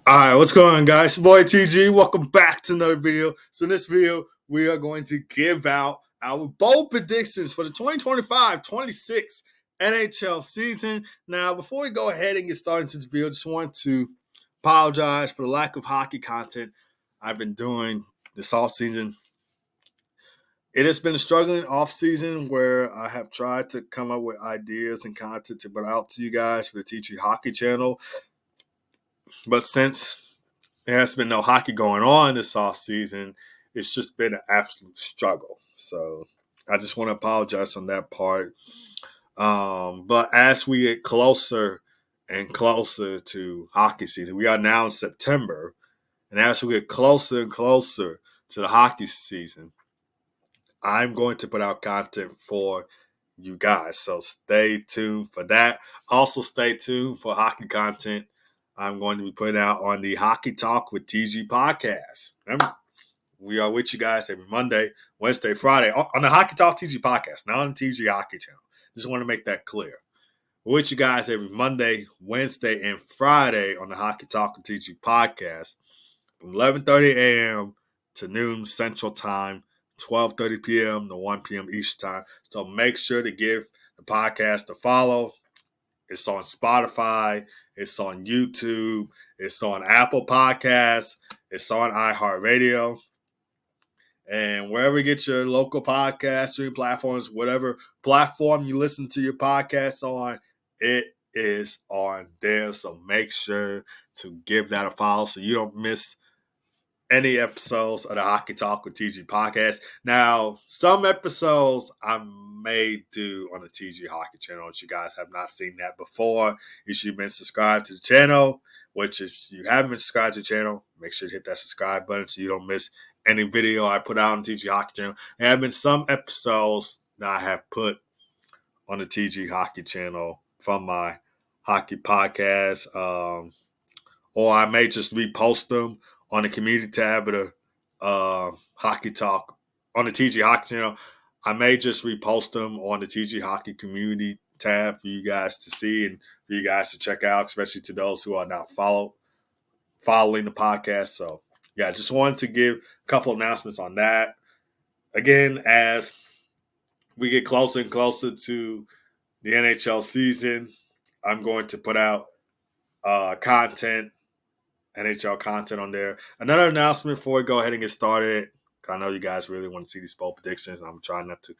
Alright, what's going on, guys? It's your boy TG. Welcome back to another video. So in this video, we are going to give out our bold predictions for the 2025-26 NHL season. Now, before we go ahead and get started into this video, I just want to apologize for the lack of hockey content I've been doing this offseason. It has been a struggling offseason where I have tried to come up with ideas and content to put out to you guys for the TG Hockey channel. But since there has been no hockey going on this offseason, it's just been an absolute struggle. So I just want to apologize on that part. But as we get closer and closer to hockey season, we are now in September. And as we get closer and closer to the hockey season, I'm going to put out content for you guys. So stay tuned for that. Also, stay tuned for hockey content I'm going to be putting out on the Hockey Talk with TG podcast. Remember, we are with you guys every Monday, Wednesday, Friday on the Hockey Talk TG podcast, not on the TG Hockey channel. Just want to make that clear. We're with you guys every Monday, Wednesday, and Friday on the Hockey Talk with TG podcast from 11:30 a.m. to noon Central Time, 12:30 p.m. to 1 p.m. Eastern Time. So make sure to give the podcast a follow. It's on Spotify. It's on YouTube. It's on Apple Podcasts. It's on iHeartRadio. And wherever you get your local podcast streaming platforms, whatever platform you listen to your podcast on, it is on there. So make sure to give that a follow so you don't miss any episodes of the Hockey Talk with TG podcast. Now, some episodes I may do on the TG Hockey channel. If you guys have not seen that before, you should have been subscribed to the channel, which if you haven't been subscribed to the channel, make sure to hit that subscribe button so you don't miss any video I put out on the TG Hockey channel. There have been some episodes that I have put on the TG Hockey channel from my hockey podcast, or I may just repost them on the community tab of the Hockey Talk on the TG Hockey channel. I may just repost them on the TG Hockey community tab for you guys to see and for you guys to check out, especially to those who are not following the podcast. So, yeah, just wanted to give a couple announcements on that. Again, as we get closer and closer to the NHL season, I'm going to put out content, NHL content on there. Another announcement before we go ahead and get started. I know you guys really want to see these bold predictions. I'm trying not to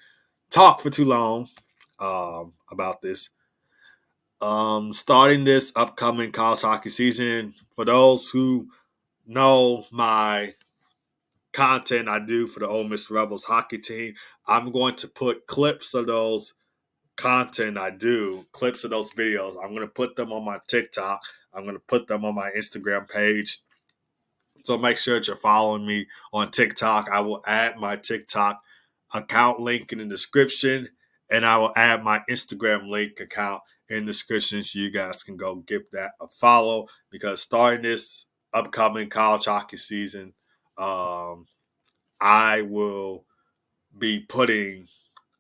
talk for too long about this. Starting this upcoming college hockey season, for those who know my content I do for the Ole Miss Rebels hockey team, I'm going to put clips of those content I do, clips of those videos. I'm going to put them on my TikTok. I'm going to put them on my Instagram page. So make sure that you're following me on TikTok. I will add my TikTok account link in the description, and I will add my Instagram link account in the description so you guys can go give that a follow, because starting this upcoming college hockey season, I will be putting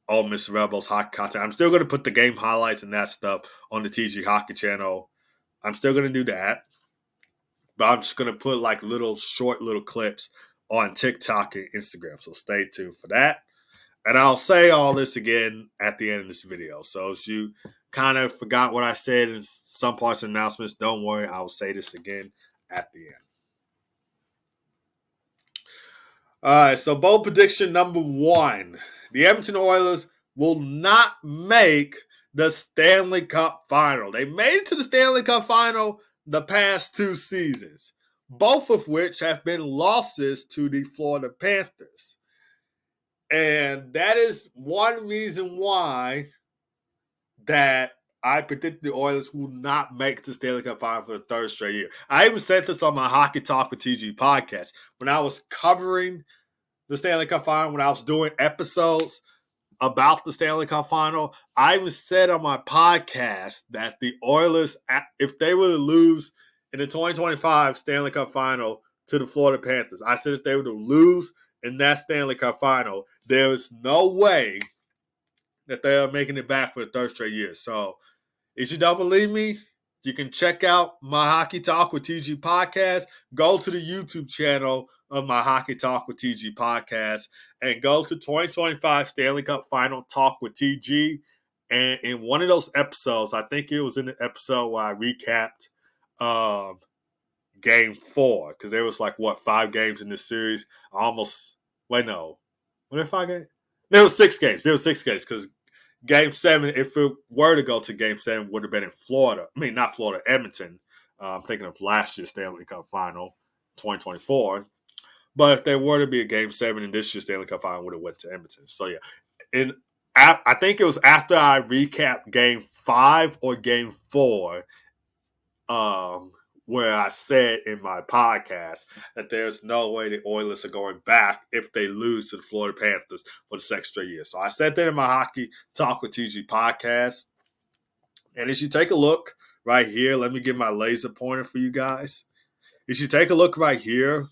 Ole Miss Rebels hockey content. I'm still going to put the game highlights and that stuff on the TG Hockey channel. I'm still going to do that. But I'm just going to put like short little clips on TikTok and Instagram. So stay tuned for that. And I'll say all this again at the end of this video. So if you kind of forgot what I said in some parts of the announcements, don't worry. I'll say this again at the end. All right, so bold prediction number 1. The Edmonton Oilers will not make the Stanley Cup final. They made it to the Stanley Cup final the past 2 seasons, both of which have been losses to the Florida Panthers. And that is one reason why that I predict the Oilers will not make the Stanley Cup final for the 3rd straight year. I even said this on my Hockey Talk with TG podcast when I was covering the Stanley Cup final, when I was doing episodes about the Stanley Cup final. I even said on my podcast that the Oilers, if they were to lose in the 2025 Stanley Cup final to the Florida Panthers, I said if they were to lose in that Stanley Cup final, there is no way that they are making it back for the 3rd straight year. So if you don't believe me, you can check out my Hockey Talk with TG podcast, go to the YouTube channel of my Hockey Talk with TG podcast and go to 2025 Stanley Cup Final Talk with TG. And in one of those episodes, I think it was in the episode where I recapped Game 4, because there was 5 games in this series. Were there 5 games? There was 6 games. Because Game 7, if it were to go to Game 7, would have been in Florida. I mean, not Florida, Edmonton. I'm thinking of last year's Stanley Cup Final, 2024. But if there were to be a Game 7 in this year's Stanley Cup Final, would have went to Edmonton. So, yeah. I think it was after I recapped Game 5 or Game 4, where I said in my podcast that there's no way the Oilers are going back if they lose to the Florida Panthers for the second straight year. So I said that in my Hockey Talk with TG podcast. And as you take a look right here, let me give my laser pointer for you guys. As you take a look right here,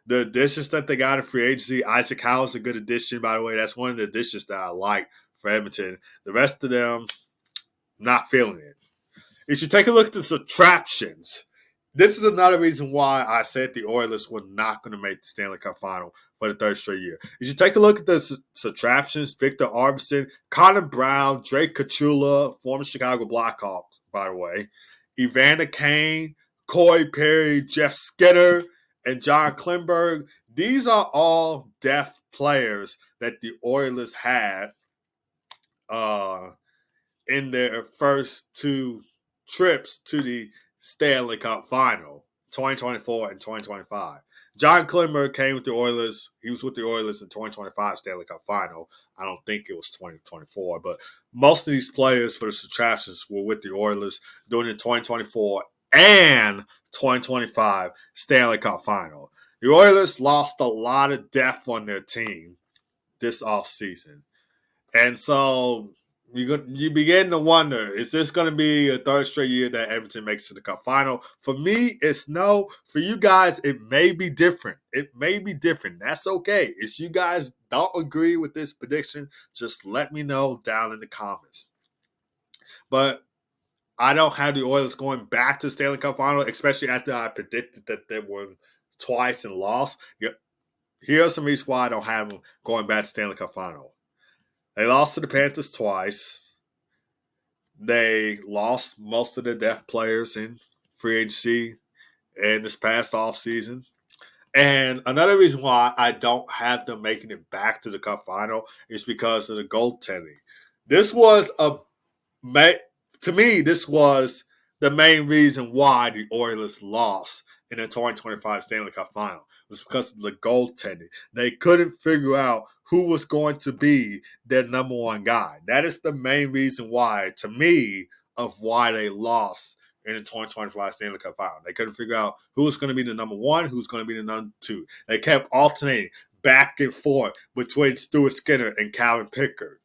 the additions that they got in free agency, Isaac Howe is a good addition, by the way. That's one of the additions that I like for Edmonton. The rest of them, not feeling it. If you take a look at the subtractions, this is another reason why I said the Oilers were not going to make the Stanley Cup Final for the third straight year. If you take a look at the subtractions, Victor Arvidsson, Connor Brown, Drake Kachula, former Chicago Blackhawks, by the way, Evander Kane, Corey Perry, Jeff Skinner, and John Klingberg. These are all depth players that the Oilers had in their first 2 trips to the Stanley Cup Final, 2024 and 2025. John Klingberg came with the Oilers. He was with the Oilers in 2025 Stanley Cup Final. I don't think it was 2024, but most of these players for the subtractions were with the Oilers during the 2024 and 2025 Stanley Cup Final. The Oilers lost a lot of depth on their team this offseason. And so you begin to wonder, is this going to be a third straight year that Edmonton makes it to the Cup Final? For me, it's no. For you guys, it may be different. That's okay. If you guys don't agree with this prediction, just let me know down in the comments. But I don't have the Oilers going back to the Stanley Cup Final, especially after I predicted that they won twice and lost. Here are some reasons why I don't have them going back to the Stanley Cup Final. They lost to the Panthers twice. They lost most of their depth players in free agency and this past offseason. And another reason why I don't have them making it back to the Cup Final is because of the goaltending. This was to me, this was the main reason why the Oilers lost in the 2025 Stanley Cup Final. It was because of the goaltending. They couldn't figure out who was going to be their number one guy. That is the main reason why, to me, of why they lost in the 2025 Stanley Cup Final. They couldn't figure out who was going to be the number 1, who's going to be the number 2. They kept alternating back and forth between Stuart Skinner and Calvin Pickard.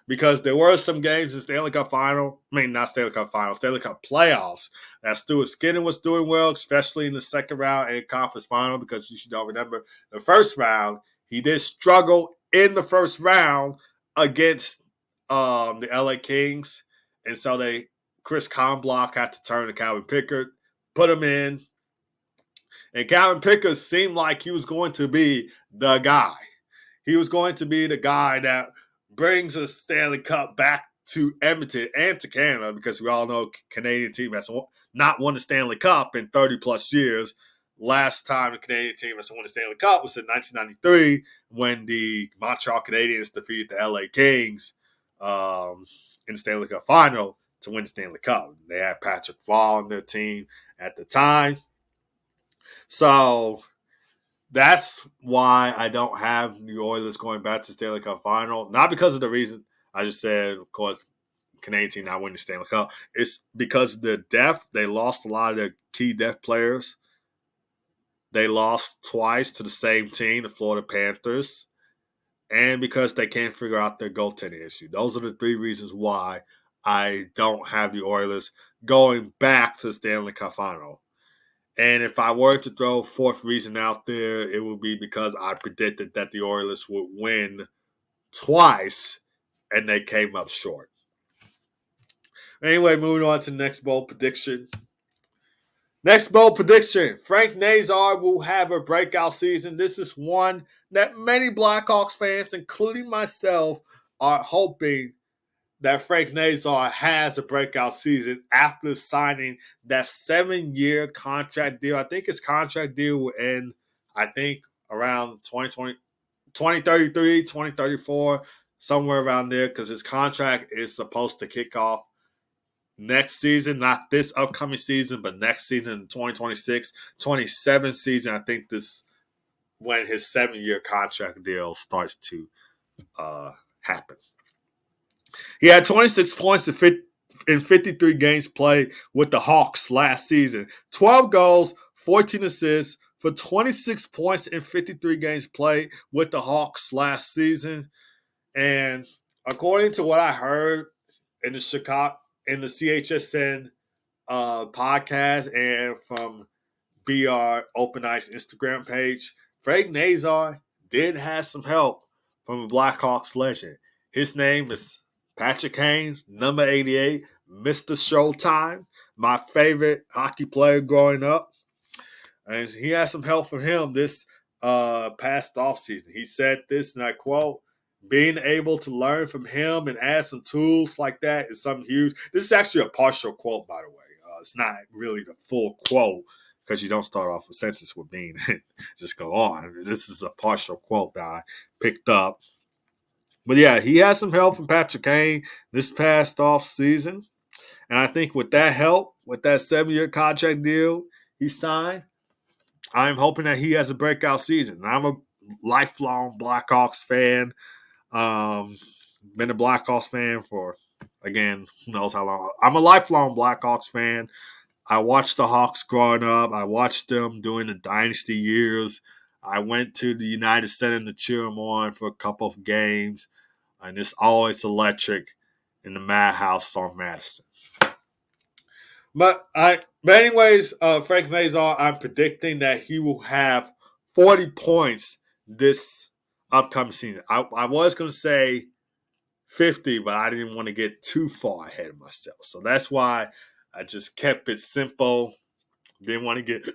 Because there were some games in Stanley Cup Final, not Stanley Cup Final, Stanley Cup Playoffs, that Stuart Skinner was doing well, especially in the second round and conference final, because you should all remember the first round, he did struggle in the first round against the LA Kings. And so Chris Conblock had to turn to Calvin Pickard, put him in. And Calvin Pickard seemed like he was going to be the guy. He was going to be the guy that brings a Stanley Cup back to Edmonton and to Canada, because we all know Canadian team has not won the Stanley Cup in 30-plus years. Last time the Canadian team has won the Stanley Cup was in 1993 when the Montreal Canadiens defeated the LA Kings in the Stanley Cup Final to win the Stanley Cup. They had Patrick Fall on their team at the time. So that's why I don't have the Oilers going back to the Stanley Cup Final. Not because of the reason I just said, of course, Canadian team not winning the Stanley Cup. It's because of the depth. They lost a lot of their key depth players. They lost twice to the same team, the Florida Panthers. And because they can't figure out their goaltending issue. Those are the 3 reasons why I don't have the Oilers going back to the Stanley Cup Final. And if I were to throw a 4th reason out there, it would be because I predicted that the Oilers would win twice, and they came up short. Anyway, moving on to the next bold prediction. Next bold prediction. Frank Nazar will have a breakout season. This is one that many Blackhawks fans, including myself, are hoping that Frank Nazar has a breakout season after signing that 7-year contract deal. I think his contract deal will end, around 2033, 2034, somewhere around there, because his contract is supposed to kick off next season, not this upcoming season, but next season, 2026, 27 season. I think this when his 7-year contract deal starts to happen. He had 26 points in 53 games played with the Hawks last season. 12 goals, 14 assists for 26 points in 53 games played with the Hawks last season. And according to what I heard in the CHSN podcast and from BR Open Ice Instagram page, Frank Nazar did have some help from a Blackhawks legend. His name is Patrick Kane, number 88, Mr. Showtime, my favorite hockey player growing up. And he had some help from him this past offseason. He said this, and I quote, being able to learn from him and add some tools like that is something huge. This is actually a partial quote, by the way. It's not really the full quote because you don't start off a sentence with being just go on. This is a partial quote that I picked up. But yeah, he had some help from Patrick Kane this past off season. And I think with that help, with that 7-year contract deal he signed, I'm hoping that he has a breakout season. I'm a lifelong Blackhawks fan. Been a Blackhawks fan for, again, who knows how long. I'm a lifelong Blackhawks fan. I watched the Hawks growing up. I watched them during the dynasty years. I went to the United Center to cheer them on for a couple of games. And it's always electric in the Madhouse on Madison. But anyways, Frank Nazar, I'm predicting that he will have 40 points this upcoming season. I was going to say 50, but I didn't want to get too far ahead of myself. So that's why I just kept it simple. Didn't want to get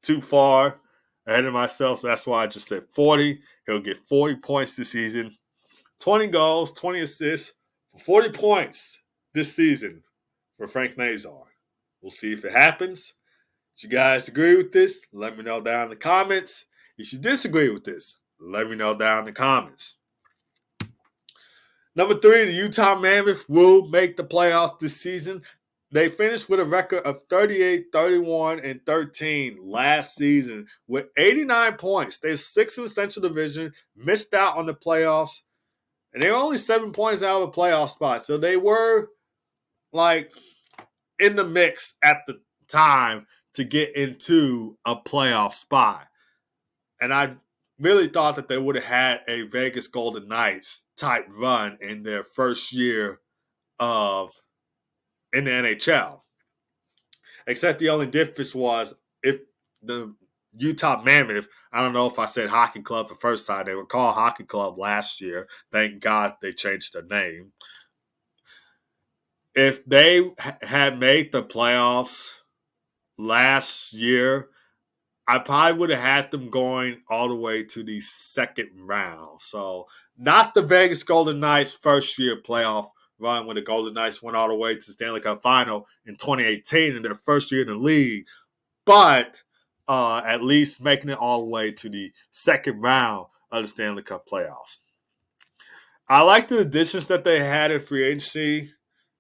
too far ahead of myself. So that's why I just said 40. He'll get 40 points this season. 20 goals, 20 assists, 40 points this season for Frank Nazar. We'll see if it happens. If you guys agree with this, let me know down in the comments. If you disagree with this, let me know down in the comments. Number 3, the Utah Mammoth will make the playoffs this season. They finished with a record of 38, 31, and 13 last season with 89 points. They're 6th in the Central Division, missed out on the playoffs, and they were only 7 points out of a playoff spot. So they were in the mix at the time to get into a playoff spot. And I really thought that they would have had a Vegas Golden Knights type run in their first year in the NHL. Except the only difference was if the Utah Mammoth, I don't know if I said Hockey Club the first time, they were called Hockey Club last year. Thank God they changed their name. If they had made the playoffs last year, I probably would have had them going all the way to the second round. So not the Vegas Golden Knights first year playoff run when the Golden Knights went all the way to the Stanley Cup Final in 2018 in their first year in the league, but at least making it all the way to the second round of the Stanley Cup playoffs. I like the additions that they had in free agency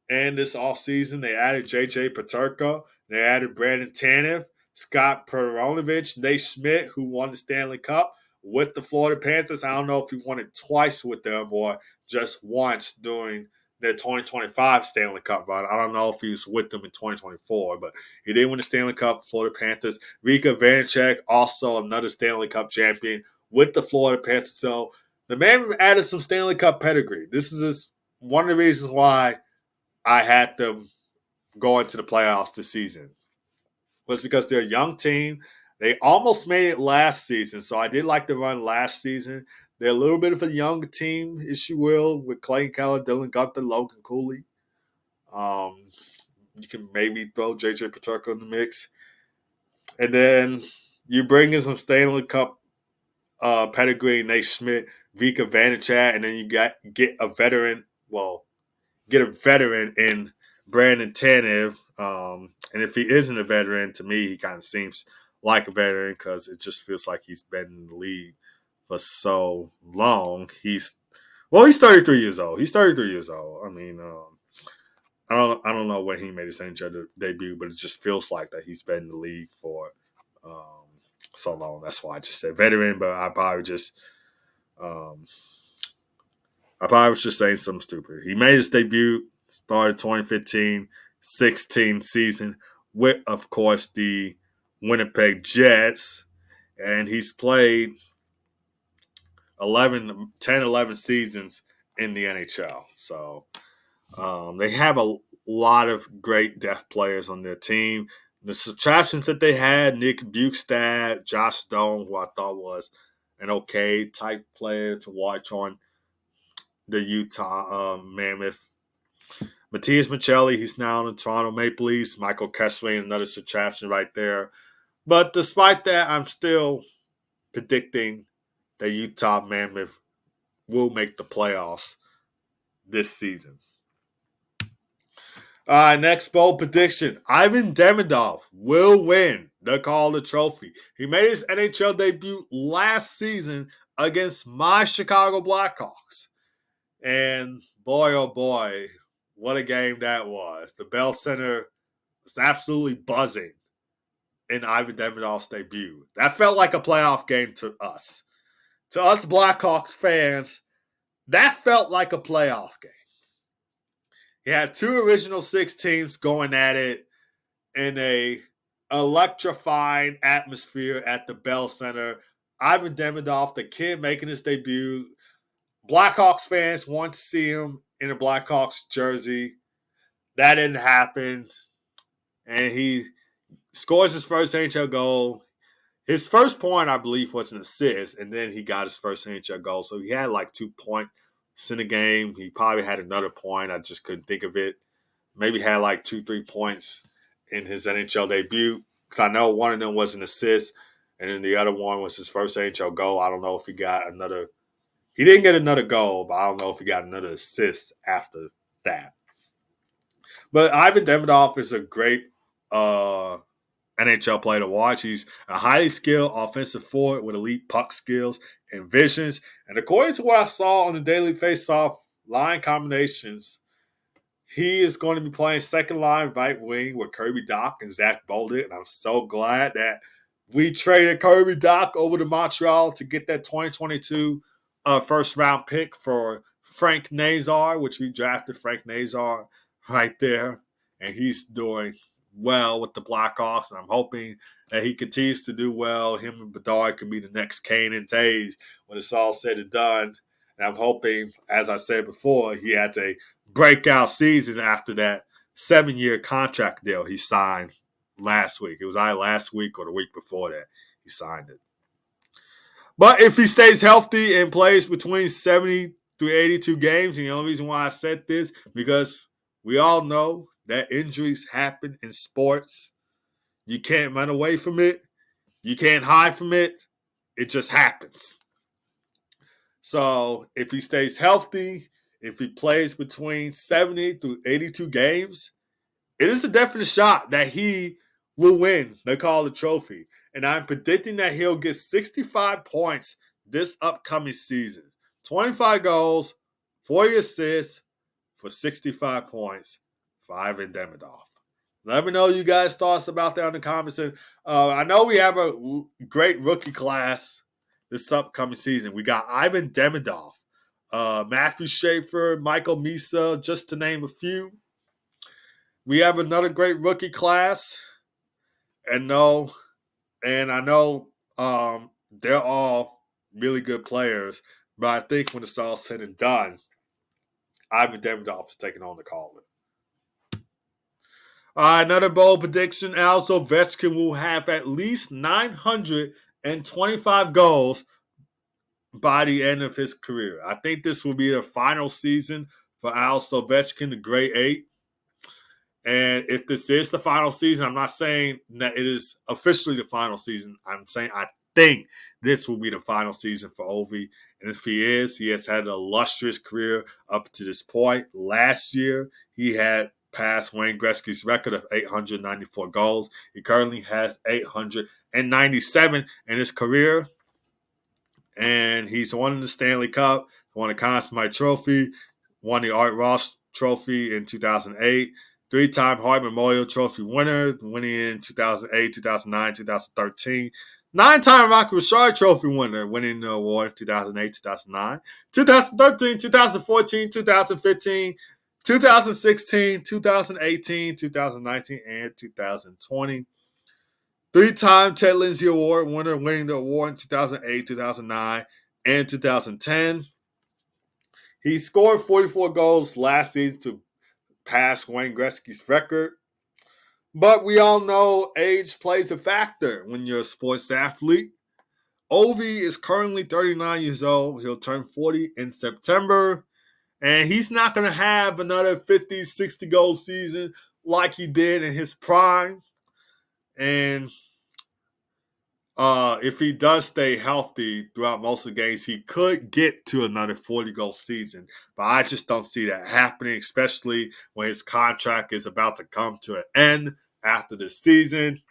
and this offseason. They added J.J. Peterka. They added Brandon Tanev, Scott Peronovich, Nate Schmidt, who won the Stanley Cup with the Florida Panthers. I don't know if he won it twice with them or just once during their 2025 Stanley Cup run. I don't know if he was with them in 2024, but he did win the Stanley Cup, Florida Panthers. Vika Vanacek, also another Stanley Cup champion with the Florida Panthers. So the man added some Stanley Cup pedigree. This is one of the reasons why I had them go into the playoffs this season. Was because they're a young team. They almost made it last season, so I did like the run last season. They're a little bit of a young team, if you will, with Clayton Keller, Dylan Gunther, Logan Cooley. You can maybe throw JJ Peterka in the mix. And then you bring in some Stanley Cup pedigree, Nate Schmidt, Vika Vanachat, and then you get a veteran. Well, get a veteran in Brandon Tanev. And if he isn't a veteran, to me, he kind of seems like a veteran because it just feels like he's been in the league for so long. He's 33 years old. He's 33 years old. I mean, I don't know when he made his NHL debut, but it just feels like that he's been in the league for so long. That's why I just said veteran, but I probably was just saying something stupid. He made his debut, started 2015-16 season with, of course, the Winnipeg Jets, and he's played 10, 11 seasons in the NHL. So they have a lot of great depth players on their team. The subtractions that they had, Nick Bukestad, Josh Doan, who I thought was an okay type player to watch on the Utah Mammoth. Matthias Michelli, he's now on the Toronto Maple Leafs. Michael Kessler, another subtraction right there. But despite that, I'm still predicting that Utah Mammoth will make the playoffs this season. Next bold prediction. Ivan Demidov will win the Calder Trophy. He made his NHL debut last season against my Chicago Blackhawks. And boy, oh boy, what a game that was. The Bell Center was absolutely buzzing in Ivan Demidov's debut. That felt like a playoff game to us. To us Blackhawks fans, that felt like a playoff game. He had two original six teams going at it in a electrifying atmosphere at the Bell Center. Ivan Demidov, the kid making his debut. Blackhawks fans want to see him in a Blackhawks jersey. That didn't happen. And he scores his first NHL goal. His first point, I believe, was an assist, and then he got his first NHL goal. So he had like 2 points in the game. He probably had another point. I just couldn't think of it. Maybe had like 2-3 points in his NHL debut. Because I know one of them was an assist, and then the other one was his first NHL goal. I don't know if he got another. He didn't get another goal, but I don't know if he got another assist after that. But Ivan Demidov is a great NHL player to watch. He's a highly skilled offensive forward with elite puck skills and visions. And according to what I saw on the daily faceoff line combinations, he is going to be playing second line right wing with Kirby Dach and Zach Bolden. And I'm so glad that we traded Kirby Dach over to Montreal to get that 2022 first round pick for Frank Nazar, which we drafted Frank Nazar right there. And he's doing well with the Blackhawks, and I'm hoping that he continues to do well. Him and Bedard can be the next Kane and Taves when it's all said and done. And I'm hoping, as I said before, he had a breakout season after that 7-year contract deal he signed last week. It was either last week or the week before that he signed it. But if he stays healthy and plays between 70 through 82 games, and the only reason why I said this, because we all know that injuries happen in sports. You can't run away from it. You can't hide from it. It just happens. So if he stays healthy, if he plays between 70 through 82 games, it is a definite shot that he will win the Calder Trophy. And I'm predicting that he'll get 65 points this upcoming season. 25 goals, 40 assists for 65 points for Ivan Demidov. Let me know you guys' thoughts about that in the comments. And I know we have a great rookie class this upcoming season. We got Ivan Demidov, Matthew Schaefer, Michael Misa, just to name a few. We have another great rookie class. And I know they're all really good players. But I think when it's all said and done, Ivan Demidov is taking on the Calder. Another bold prediction. Alex Ovechkin will have at least 925 goals by the end of his career. I think this will be the final season for Alex Ovechkin, the Great Eight. And if this is the final season, I'm not saying that it is officially the final season. I'm saying I think this will be the final season for Ovi. And if he is, he has had an illustrious career up to this point. Last year, he had passed Wayne Gretzky's record of 894 goals. He currently has 897 in his career. And he's won the Stanley Cup, won the Conn Smythe Trophy, won the Art Ross Trophy in 2008, three-time Hart Memorial Trophy winner, winning in 2008, 2009, 2013, nine-time Rocky Richard Trophy winner, winning the award in 2008, 2009, 2013, 2014, 2015, 2016, 2018, 2019, and 2020. Three-time Ted Lindsay Award winner, winning the award in 2008, 2009, and 2010. He scored 44 goals last season to pass Wayne Gretzky's record. But we all know age plays a factor when you're a sports athlete. Ovi is currently 39 years old. He'll turn 40 in September. And he's not going to have another 50, 60 goal season like he did in his prime. And if he does stay healthy throughout most of the games, he could get to another 40-goal season. But I just don't see that happening, especially when his contract is about to come to an end after this season.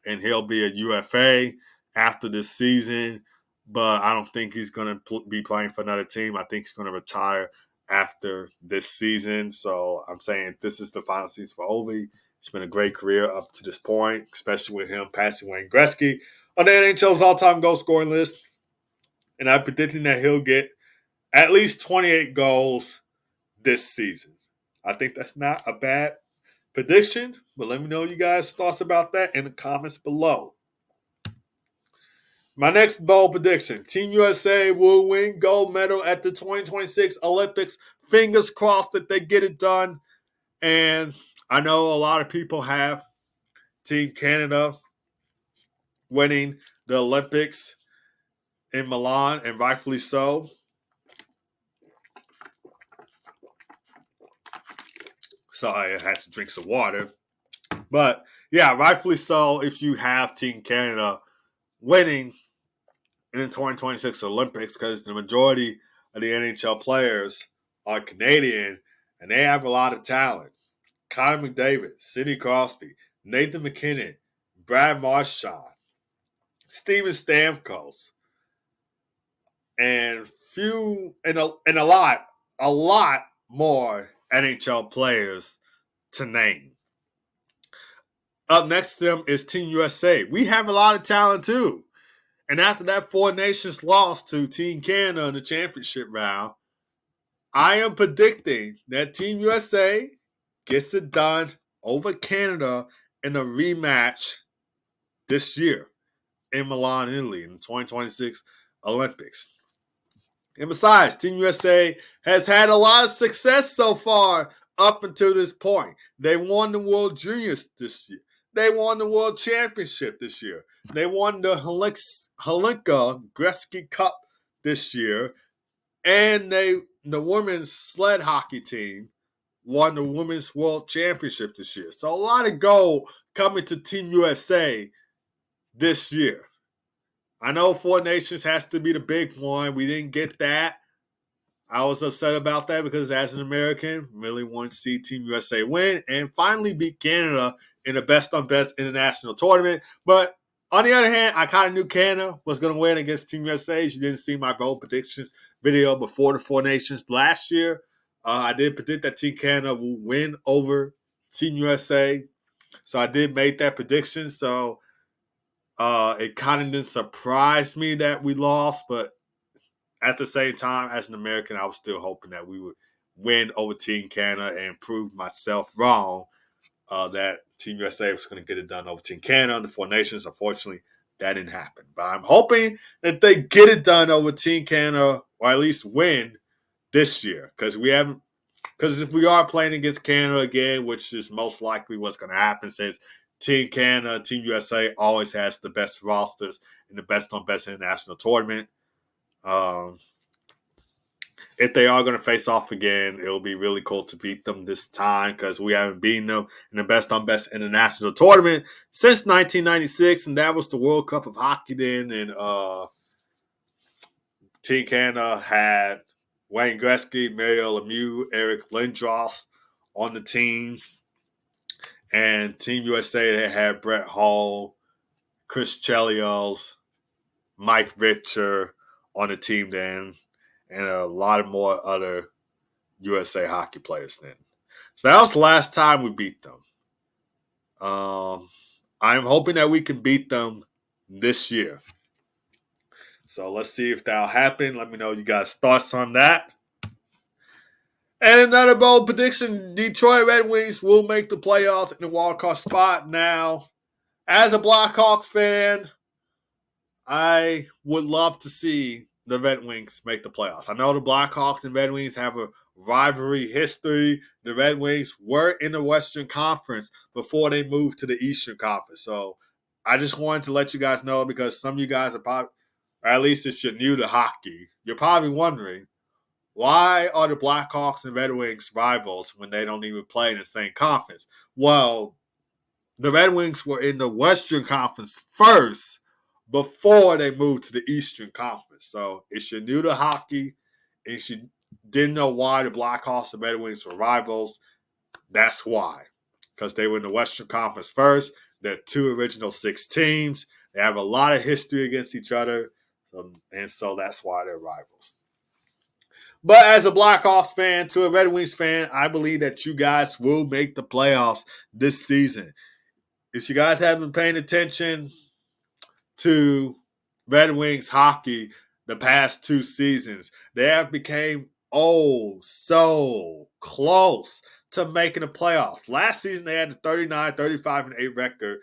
And he'll be a UFA after this season. But I don't think he's going to be playing for another team. I think he's going to retire after this season. So I'm saying this is the final season for Ovi. It's been a great career up to this point, especially with him passing Wayne Gretzky on the NHL's all-time goal scoring list. And I'm predicting that he'll get at least 28 goals this season. I think that's not a bad prediction, but let me know you guys' thoughts about that in the comments below. My next bold prediction, Team USA will win gold medal at the 2026 Olympics. Fingers crossed that they get it done. And I know a lot of people have Team Canada winning the Olympics in Milan, and rightfully so. Sorry, I had to drink some water. But, yeah, rightfully so if you have Team Canada winning in the 2026 Olympics, because the majority of the NHL players are Canadian, and they have a lot of talent. Connor McDavid, Sidney Crosby, Nathan McKinnon, Brad Marchand, Steven Stamkos, and a lot more NHL players to name. Up next to them is Team USA. We have a lot of talent too. And after that Four Nations loss to Team Canada in the championship round, I am predicting that Team USA gets it done over Canada in a rematch this year in Milan, Italy, in the 2026 Olympics. And besides, Team USA has had a lot of success so far up until this point. They won the World Juniors this year. They won the World Championship this year. They won the Hlinka Gretzky Cup this year. And the women's sled hockey team won the Women's World Championship this year. So a lot of gold coming to Team USA this year. I know Four Nations has to be the big one. We didn't get that. I was upset about that because as an American, really wanted to see Team USA win and finally beat Canada in the best-on-best international tournament. But on the other hand, I kind of knew Canada was going to win against Team USA. You didn't see my bold predictions video before the Four Nations last year. I did predict that Team Canada will win over Team USA. So I did make that prediction. So it kind of didn't surprise me that we lost, but at the same time, as an American, I was still hoping that we would win over Team Canada and prove myself wrong that Team USA was going to get it done over Team Canada and the Four Nations. Unfortunately, that didn't happen. But I'm hoping that they get it done over Team Canada, or at least win this year, because if we are playing against Canada again, which is most likely what's going to happen, since Team Canada, Team USA always has the best rosters in the best-on-best international tournament. if they are going to face off again, it'll be really cool to beat them this time because we haven't beaten them in the best-on-best international tournament since 1996, and that was the World Cup of Hockey then. And Team Canada had Wayne Gretzky, Mario Lemieux, Eric Lindros on the team. And Team USA, they had Brett Hull, Chris Chelios, Mike Richter on the team then, and a lot of more other USA hockey players then. So that was the last time we beat them. I'm hoping that we can beat them this year. So let's see if that'll happen. Let me know you guys' thoughts on that. And another bold prediction, Detroit Red Wings will make the playoffs in the wildcard spot. Now, as a Blackhawks fan, I would love to see the Red Wings make the playoffs. I know the Blackhawks and Red Wings have a rivalry history. The Red Wings were in the Western Conference before they moved to the Eastern Conference. So I just wanted to let you guys know because some of you guys are probably, or at least if you're new to hockey, you're probably wondering, why are the Blackhawks and Red Wings rivals when they don't even play in the same conference? Well, the Red Wings were in the Western Conference first before they moved to the Eastern Conference. So if you're new to hockey, if you didn't know why the Blackhawks and Red Wings were rivals, that's why. Because they were in the Western Conference first. They're two original six teams. They have a lot of history against each other. And so that's why they're rivals. But as a Blackhawks fan to a Red Wings fan, I believe that you guys will make the playoffs this season. If you guys haven't been paying attention to Red Wings hockey the past two seasons, they have become so close to making the playoffs. Last season, they had a 39, 35, and 8 record.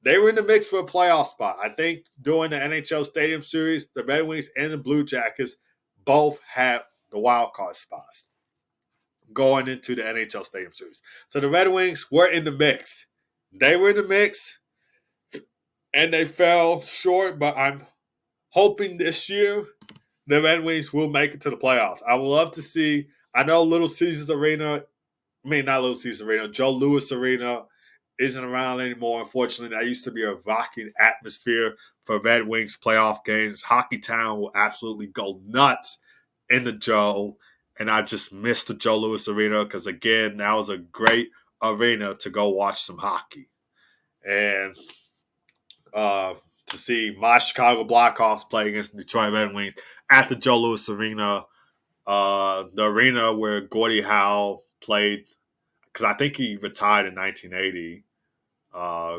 They were in the mix for a playoff spot. I think during the NHL Stadium Series, the Red Wings and the Blue Jackets both had the wild card spots going into the NHL Stadium Series. So the Red Wings were in the mix. They were in the mix, and they fell short, but I'm hoping this year the Red Wings will make it to the playoffs. I would love to see, I know Little Caesars Arena, not Little Caesars Arena, Joe Louis Arena isn't around anymore, unfortunately. That used to be a rocking atmosphere for Red Wings playoff games. Hockey Town will absolutely go nuts in the Joe, and I just missed the Joe Louis Arena because, again, that was a great arena to go watch some hockey. And to see my Chicago Blackhawks play against the Detroit Red Wings at the Joe Louis Arena, the arena where Gordie Howe played, because I think he retired in 1980.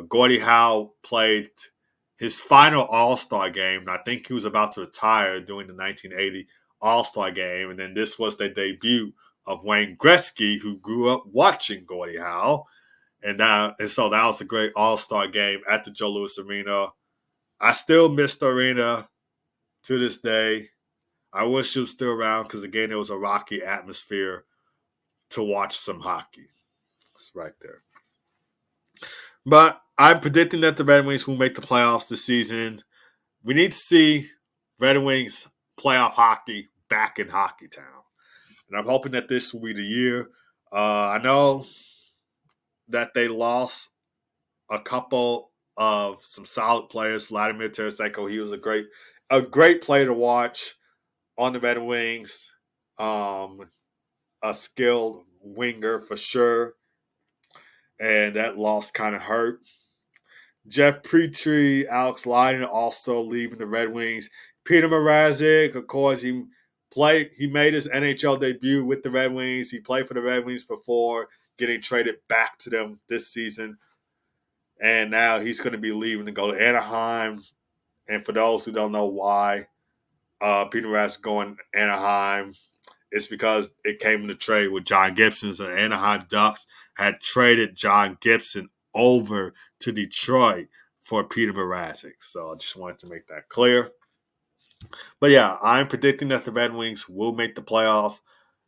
Gordie Howe played his final All-Star game, and I think he was about to retire during the 1980 All-Star game. And then this was the debut of Wayne Gretzky, who grew up watching Gordie Howe. And so that was a great All-Star game at the Joe Louis Arena. I still miss the arena to this day. I wish it was still around because, again, it was a rocky atmosphere to watch some hockey. It's right there. But I'm predicting that the Red Wings will make the playoffs this season. We need to see Red Wings playoff hockey back in Hockey Town. And I'm hoping that this will be the year. I know that they lost a couple of some solid players. Vladimir Tarasenko, he was a great player to watch on the Red Wings. A skilled winger for sure. And that loss kind of hurt. Jeff Petrie, Alex Lydon also leaving the Red Wings. Peter Mrazek, of course, he made his NHL debut with the Red Wings. He played for the Red Wings before getting traded back to them this season. And now he's going to be leaving to go to Anaheim. And for those who don't know why Peter Mrazek going to Anaheim, it's because it came in the trade with John Gibson. So the Anaheim Ducks had traded John Gibson over to Detroit for Peter Mrazek. So I just wanted to make that clear. But yeah, I'm predicting that the Red Wings will make the playoffs.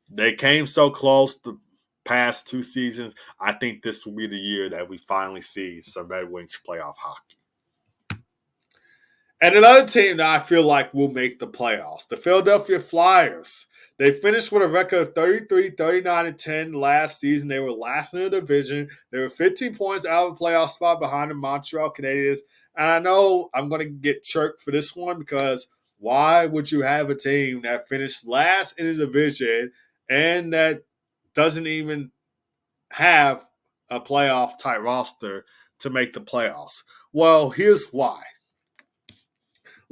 They came so close the past two seasons. I think this will be the year that we finally see some Red Wings playoff hockey. And another team that I feel like will make the playoffs, the Philadelphia Flyers. They finished with a record of 33, 39, and 10 last season. They were last in the division. They were 15 points out of the playoff spot behind the Montreal Canadiens. And I know I'm going to get chirped for this one because why would you have a team that finished last in the division and that doesn't even have a playoff type roster to make the playoffs? Well, here's why.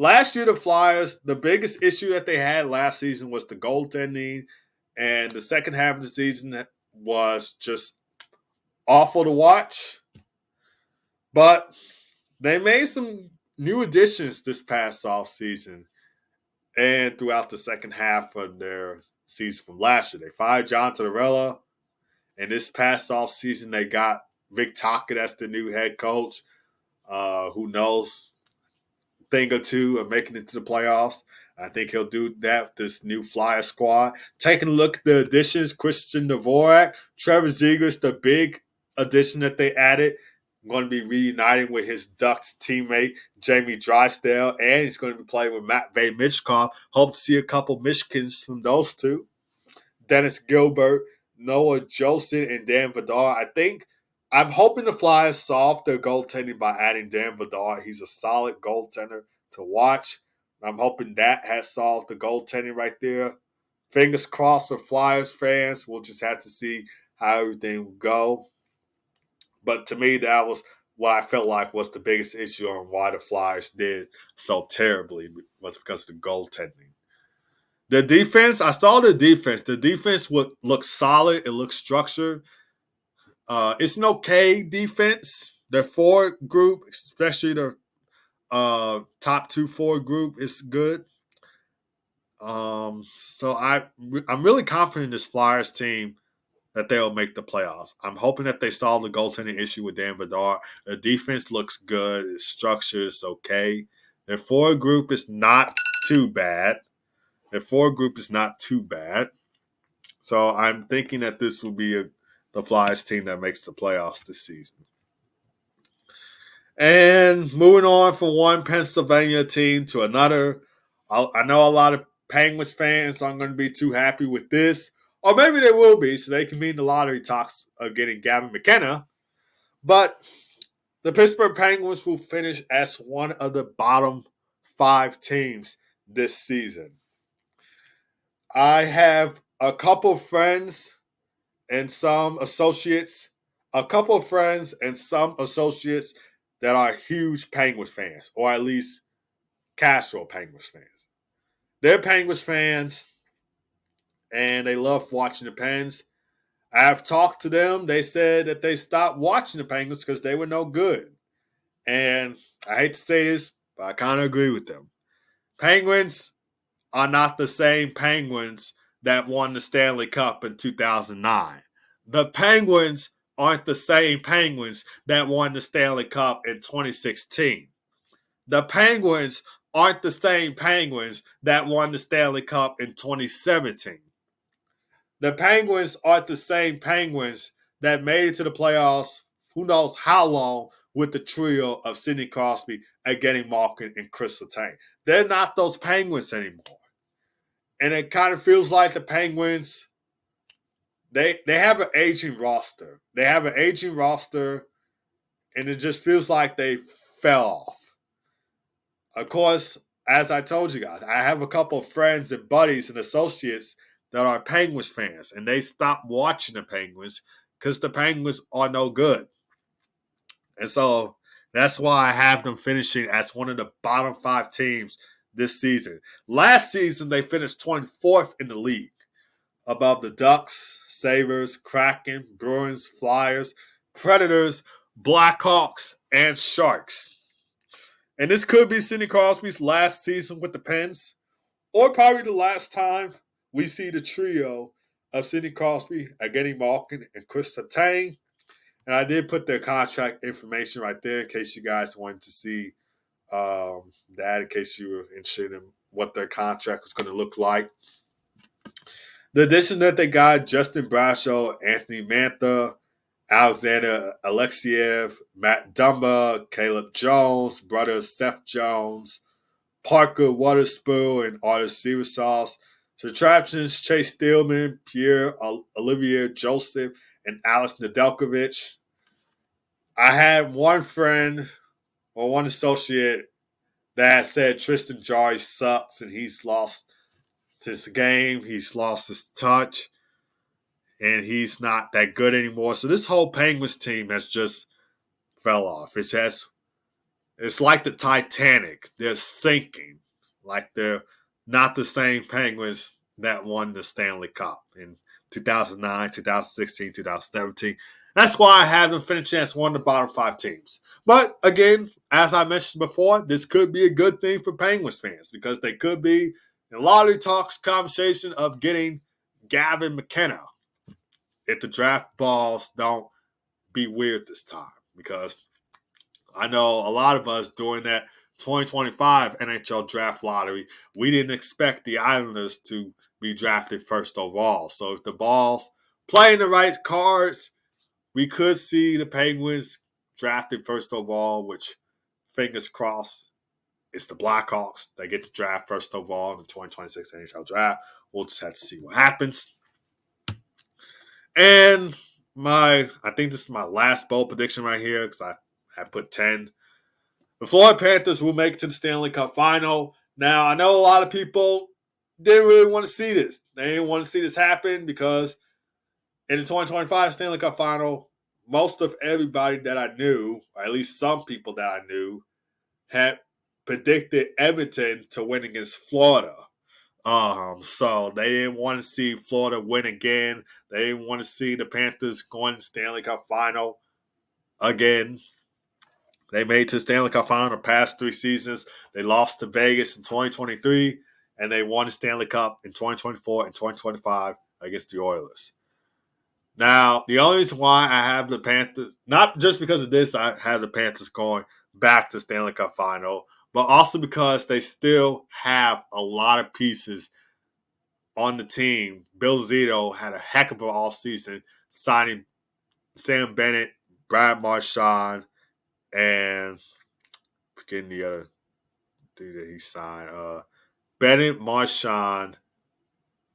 Last year, the Flyers, the biggest issue that they had last season was the goaltending, and the second half of the season was just awful to watch. But they made some new additions this past offseason and throughout the second half of their season from last year. They fired John Tortorella, and this past offseason they got Vic Taka as the new head coach, who knows thing or two of making it to the playoffs. I think he'll do that with this new Flyer squad. Taking a look at the additions, Christian Dvorak, Trevor Zegras, the big addition that they added, going to be reuniting with his Ducks teammate, Jamie Drysdale, and he's going to be playing with Matvey Michkov. Hope to see a couple Michkins from those two. Dennis Gilbert, Noah Jolson, and Dan Vidar. I'm hoping the Flyers solve their goaltending by adding Dan Vidar. He's a solid goaltender to watch. I'm hoping that has solved the goaltending right there. Fingers crossed for Flyers fans. We'll just have to see how everything will go. But to me, that was what I felt like was the biggest issue on why the Flyers did so terribly, was because of the goaltending. The defense, I saw the defense. The defense looked solid. It looked structured. It's an okay defense. Their forward group, especially their top 2 forward group, is good. So I'm really confident in this Flyers team that they'll make the playoffs. I'm hoping that they solve the goaltending issue with Dan Vidar. The defense looks good. It's structured. It's okay. Their forward group is not too bad. So I'm thinking that this will be the Flyers team that makes the playoffs this season. And moving on from one Pennsylvania team to another, I know a lot of Penguins fans aren't going to be too happy with this, or maybe they will be, so they can be in the lottery talks of getting Gavin McKenna. But the Pittsburgh Penguins will finish as one of the bottom 5 teams this season. I have a couple friends and some associates that are huge Penguins fans, or at least casual Penguins fans. They're Penguins fans, and they love watching the Pens. I've talked to them. They said that they stopped watching the Penguins because they were no good. And I hate to say this, but I kind of agree with them. Penguins are not the same Penguins that won the Stanley Cup in 2009. The Penguins aren't the same Penguins that won the Stanley Cup in 2016. The Penguins aren't the same Penguins that won the Stanley Cup in 2017. The Penguins aren't the same Penguins that made it to the playoffs who knows how long with the trio of Sidney Crosby, Evgeny Malkin, and Chris Letang. They're not those Penguins anymore. And it kind of feels like the Penguins, they have an aging roster. And it just feels like they fell off. Of course, as I told you guys, I have a couple of friends and buddies and associates that are Penguins fans, and they stopped watching the Penguins because the Penguins are no good. And so that's why I have them finishing as one of the bottom 5 teams this season. Last season, they finished 24th in the league, above the Ducks, Sabres, Kraken, Bruins, Flyers, Predators, Blackhawks, and Sharks. And this could be Sidney Crosby's last season with the Pens, or probably the last time we see the trio of Sidney Crosby, Evgeny Malkin, and Chris Letang. And I did put their contract information right there in case you guys wanted to see that, in case you were interested in what their contract was going to look like. The addition that they got, Justin Brasheau, Anthony Mantha, Alexander Alexiev, Matt Dumba, Caleb Jones, brother Seth Jones, Parker Waterspoon, and Artis Sivasov. Subtractions: Chase Stillman, Pierre Olivier Joseph, and Alex Nedeljkovic. I had one friend or one associate that said Tristan Jarry sucks and he's lost his game, he's lost his touch, and he's not that good anymore. So this whole Penguins team has just fell off. It's like the Titanic. They're sinking. Like they're not the same Penguins that won the Stanley Cup in 2009, 2016, 2017. That's why I have them finishing as one of the bottom 5 teams. But again, as I mentioned before, this could be a good thing for Penguins fans because they could be in lottery talks conversation of getting Gavin McKenna if the draft balls don't be weird this time. Because I know a lot of us during that 2025 NHL draft lottery, we didn't expect the Islanders to be drafted first overall. So if the balls playing the right cards, we could see the Penguins drafted first overall, which, fingers crossed, it's the Blackhawks that get to draft first overall in the 2026 NHL draft. We'll just have to see what happens. And I think this is my last bold prediction right here because I put 10. The Florida Panthers will make it to the Stanley Cup Final. Now, I know a lot of people didn't really want to see this. They didn't want to see this happen because in the 2025 Stanley Cup Final, most of everybody that I knew, or at least some people that I knew, had predicted Edmonton to win against Florida. So they didn't want to see Florida win again. They didn't want to see the Panthers going to the Stanley Cup Final again. They made it to the Stanley Cup Final the past 3 seasons. They lost to Vegas in 2023, and they won the Stanley Cup in 2024 and 2025 against the Oilers. Now, the only reason why I have the Panthers, not just because of this, I have the Panthers going back to the Stanley Cup Final, but also because they still have a lot of pieces on the team. Bill Zito had a heck of an offseason signing Sam Bennett, Brad Marchand, and forgetting the other dude that he signed. Bennett, Marchand,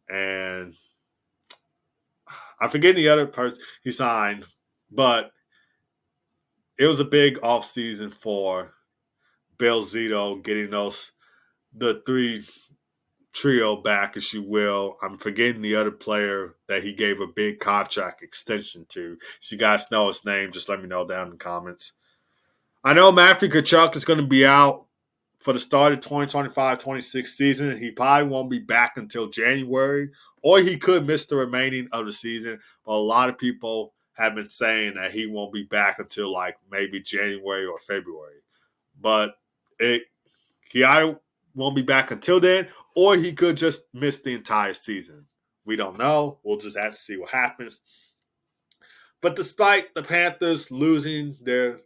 and I'm forgetting the other person he signed, but it was a big offseason for Bill Zito getting the 3 trio back, as you will. I'm forgetting the other player that he gave a big contract extension to. If you guys know his name, just let me know down in the comments. I know Matthew Tkachuk is going to be out for the start of 2025-26 season. He probably won't be back until January, or he could miss the remaining of the season. But a lot of people have been saying that he won't be back until like maybe January or February. But he either won't be back until then, or he could just miss the entire season. We don't know. We'll just have to see what happens. But despite the Panthers losing their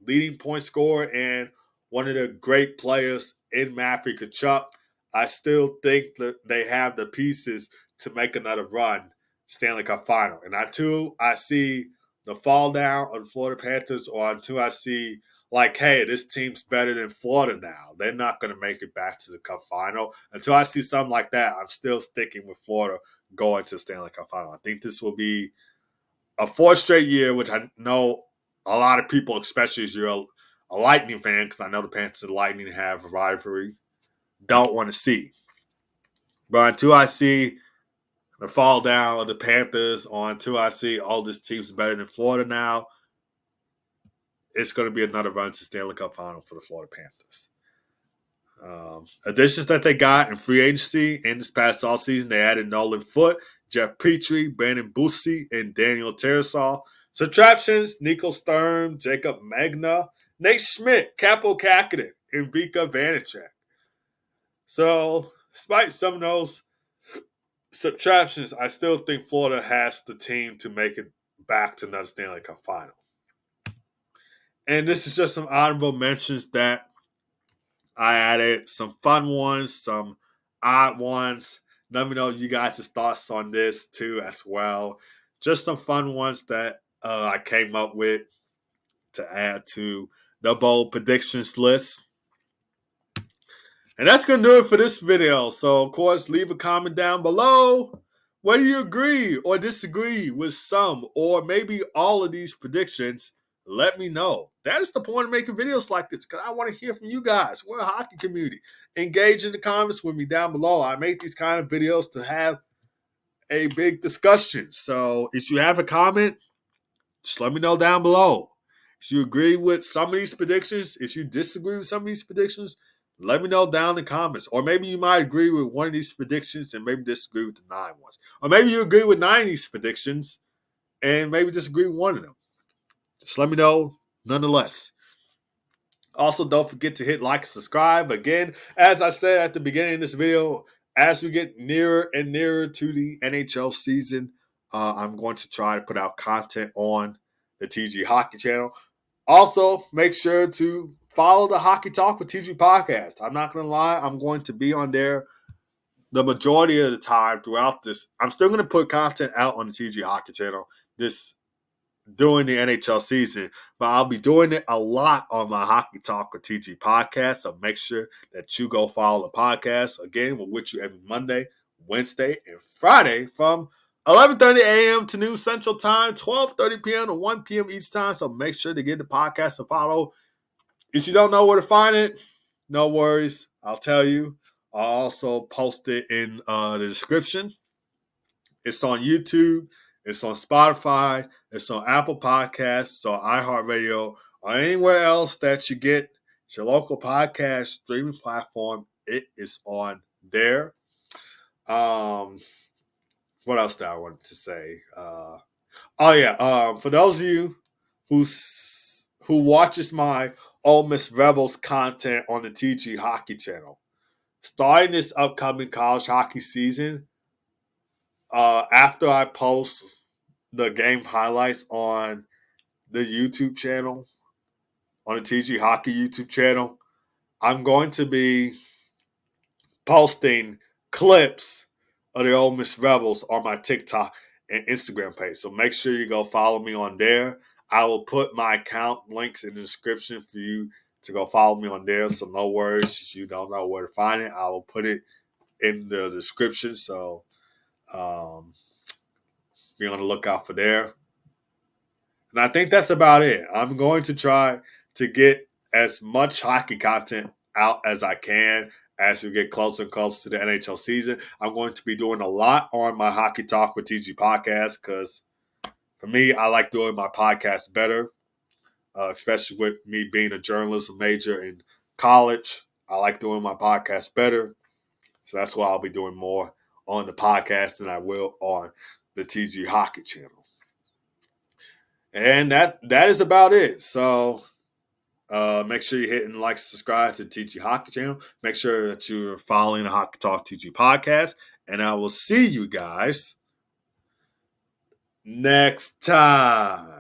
leading point scorer and one of the great players in Matthew Tkachuk, I still think that they have the pieces to make another run Stanley Cup Final. And until I see the fall down of the Florida Panthers, or until I see like, hey, this team's better than Florida now, they're not going to make it back to the Cup Final. Until I see something like that, I'm still sticking with Florida going to the Stanley Cup Final. I think this will be a 4th straight year, which I know a lot of people, especially if you're a Lightning fan, because I know the Panthers and Lightning have a rivalry, don't want to see. But until I see the fall down of the Panthers, or until I see, this team's better than Florida now, it's going to be another run to Stanley Cup Final for the Florida Panthers. Additions that they got in free agency in this past offseason, they added Nolan Foote, Jeff Petrie, Brandon Bussi, and Daniel Tarasov. Subtractions: Nico Sturm, Jacob Magna, Nate Schmidt, Capo Kakinen, and Vika Vanacek. So, despite some of those subtractions, I still think Florida has the team to make it back to another Stanley Cup Final. And this is just some honorable mentions that I added. Some fun ones, some odd ones. Let me know you guys' thoughts on this too as well. Just some fun ones that I came up with to add to the bold predictions list. And that's going to do it for this video. So, of course, leave a comment down below. Whether you agree or disagree with some or maybe all of these predictions, let me know. That is the point of making videos like this, because I want to hear from you guys. We're a hockey community. Engage in the comments with me down below. I make these kind of videos to have a big discussion. So if you have a comment, just let me know down below. If you agree with some of these predictions, if you disagree with some of these predictions, let me know down in the comments. Or maybe you might agree with one of these predictions and maybe disagree with the 9 ones. Or maybe you agree with 9 of these predictions and maybe disagree with one of them. Just let me know nonetheless. Also, don't forget to hit like and subscribe. Again, as I said at the beginning of this video, as we get nearer and nearer to the NHL season, I'm going to try to put out content on the TG Hockey channel. Also, make sure to follow the Hockey Talk with TG podcast. I'm not going to lie, I'm going to be on there the majority of the time throughout this. I'm still going to put content out on the TG Hockey channel during the NHL season, but I'll be doing it a lot on my Hockey Talk with TG podcast. So make sure that you go follow the podcast. Again, we're with you every Monday, Wednesday, and Friday from 11:30 a.m. to noon Central Time, 12:30 p.m. to 1 p.m. each time. So make sure to give the podcast a follow. If you don't know where to find it, no worries. I'll tell you. I'll also post it in the description. It's on YouTube. It's on Spotify. It's on Apple Podcasts. So iHeartRadio or anywhere else that you get your local podcast streaming platform. It is on there. What else did I want to say? For those of you who watches my Ole Miss Rebels content on the TG Hockey channel, starting this upcoming college hockey season, after I post the game highlights on the YouTube channel, on the TG Hockey YouTube channel, I'm going to be posting clips of the Ole Miss Rebels on my TikTok and Instagram page. So make sure you go follow me on there. I will put my account links in the description for you to go follow me on there. So no worries if you don't know where to find it. I will put it in the description. So be on the lookout for there. And I think that's about it. I'm going to try to get as much hockey content out as I can as we get closer and closer to the NHL season. I'm going to be doing a lot on my Hockey Talk with TG podcast because for me, I like doing my podcast better, especially with me being a journalism major in college. I like doing my podcast better. So that's why I'll be doing more on the podcast than I will on the TG Hockey channel. And that is about it. So make sure you're hitting like, subscribe to the TG Hockey channel. Make sure that you're following the Hockey Talk TG podcast. And I will see you guys next time.